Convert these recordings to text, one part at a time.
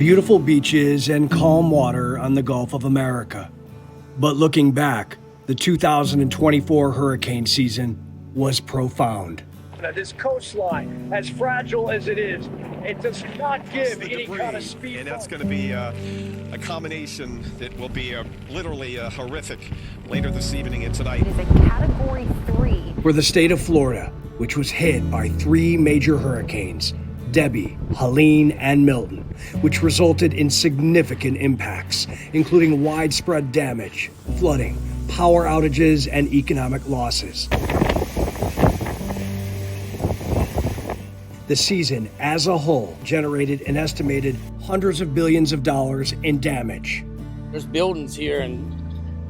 beautiful beaches and calm water on the Gulf of America. But looking back, the 2024 hurricane season was profound. This coastline, as fragile as it is, it does not give any kind of speed. And that's going to be a combination that will be literally horrific later this evening and tonight. It is a Category 3. For the state of Florida, which was hit by 3 major hurricanes, Debbie, Helene, and Milton, which resulted in significant impacts, including widespread damage, flooding, power outages, and economic losses. The season as a whole generated an estimated hundreds of billions of dollars in damage. There's buildings here and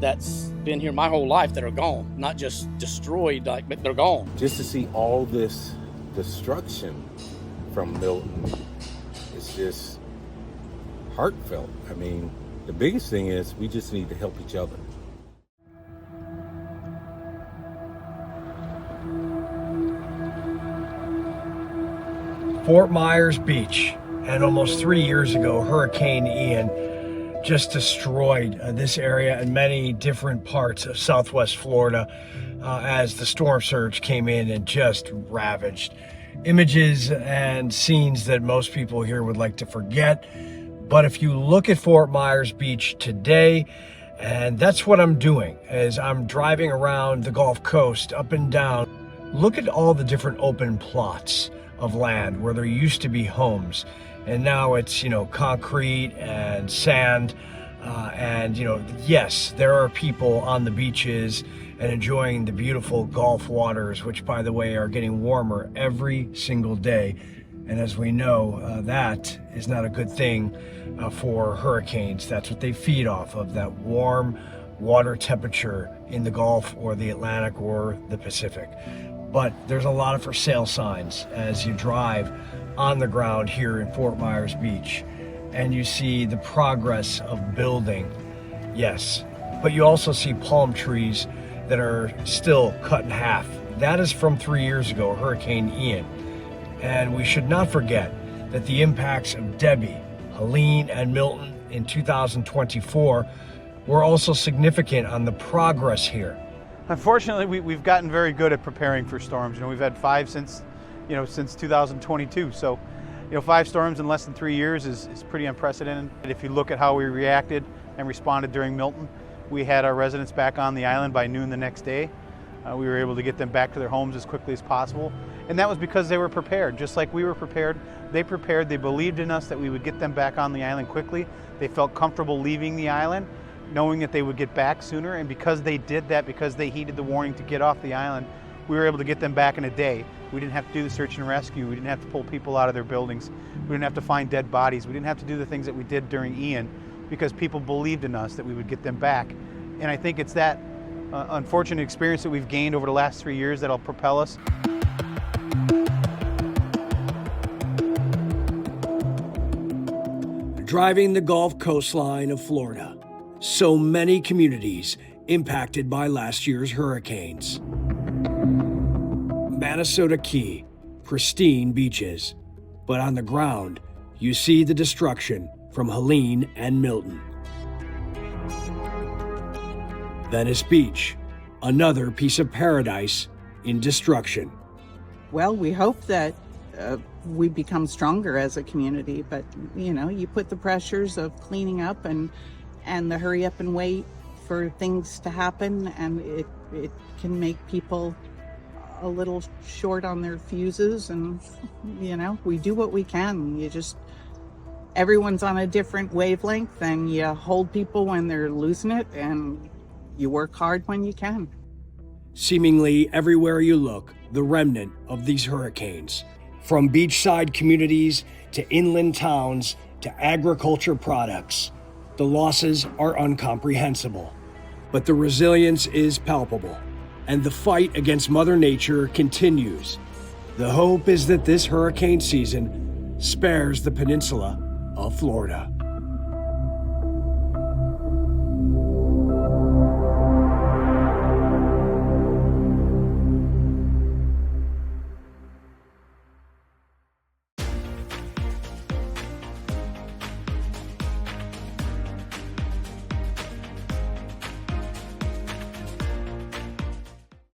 that's been here my whole life that are gone, not just destroyed, but they're gone. Just to see all this destruction from Milton, it's just heartfelt. I mean, the biggest thing is we just need to help each other. Fort Myers Beach, and almost 3 years ago, Hurricane Ian just destroyed this area and many different parts of Southwest Florida as the storm surge came in and just ravaged. Images and scenes that most people here would like to forget. But if you look at Fort Myers Beach today, and that's what I'm doing, as I'm driving around the Gulf Coast up and down, look at all the different open plots of land where there used to be homes, and now it's, concrete and sand, and yes, there are people on the beaches and enjoying the beautiful Gulf waters, which, by the way, are getting warmer every single day. And as we know, that is not a good thing for hurricanes. That's what they feed off of, that warm water temperature in the Gulf or the Atlantic or the Pacific. But there's a lot of for sale signs as you drive on the ground here in Fort Myers Beach, and you see the progress of building, yes, but you also see palm trees that are still cut in half. That is from 3 years ago, Hurricane Ian. And we should not forget that the impacts of Debbie, Helene, and Milton in 2024 were also significant on the progress here. Unfortunately, we've gotten very good at preparing for storms. We've had 5 since 2022. So, 5 storms in less than 3 years is pretty unprecedented. If you look at how we reacted and responded during Milton, we had our residents back on the island by noon the next day. We were able to get them back to their homes as quickly as possible. And that was because they were prepared. Just like we were prepared, they prepared. They believed in us that we would get them back on the island quickly. They felt comfortable leaving the island, knowing that they would get back sooner. And because they did that, because they heeded the warning to get off the island, we were able to get them back in a day. We didn't have to do the search and rescue. We didn't have to pull people out of their buildings. We didn't have to find dead bodies. We didn't have to do the things that we did during Ian, because people believed in us that we would get them back. And I think it's that unfortunate experience that we've gained over the last 3 years that'll propel us. Driving the Gulf coastline of Florida, so many communities impacted by last year's hurricanes. Manasota Key, pristine beaches, but on the ground, you see the destruction from Helene and Milton. Venice Beach, another piece of paradise in destruction. Well, we hope that we become stronger as a community, but you put the pressures of cleaning up and the hurry up and wait for things to happen, and it can make people a little short on their fuses, and we do what we can. Everyone's on a different wavelength, and you hold people when they're losing it, and you work hard when you can. Seemingly everywhere you look, the remnant of these hurricanes. From beachside communities to inland towns to agriculture products, the losses are incomprehensible. But the resilience is palpable, and the fight against Mother Nature continues. The hope is that this hurricane season spares the peninsula of Florida.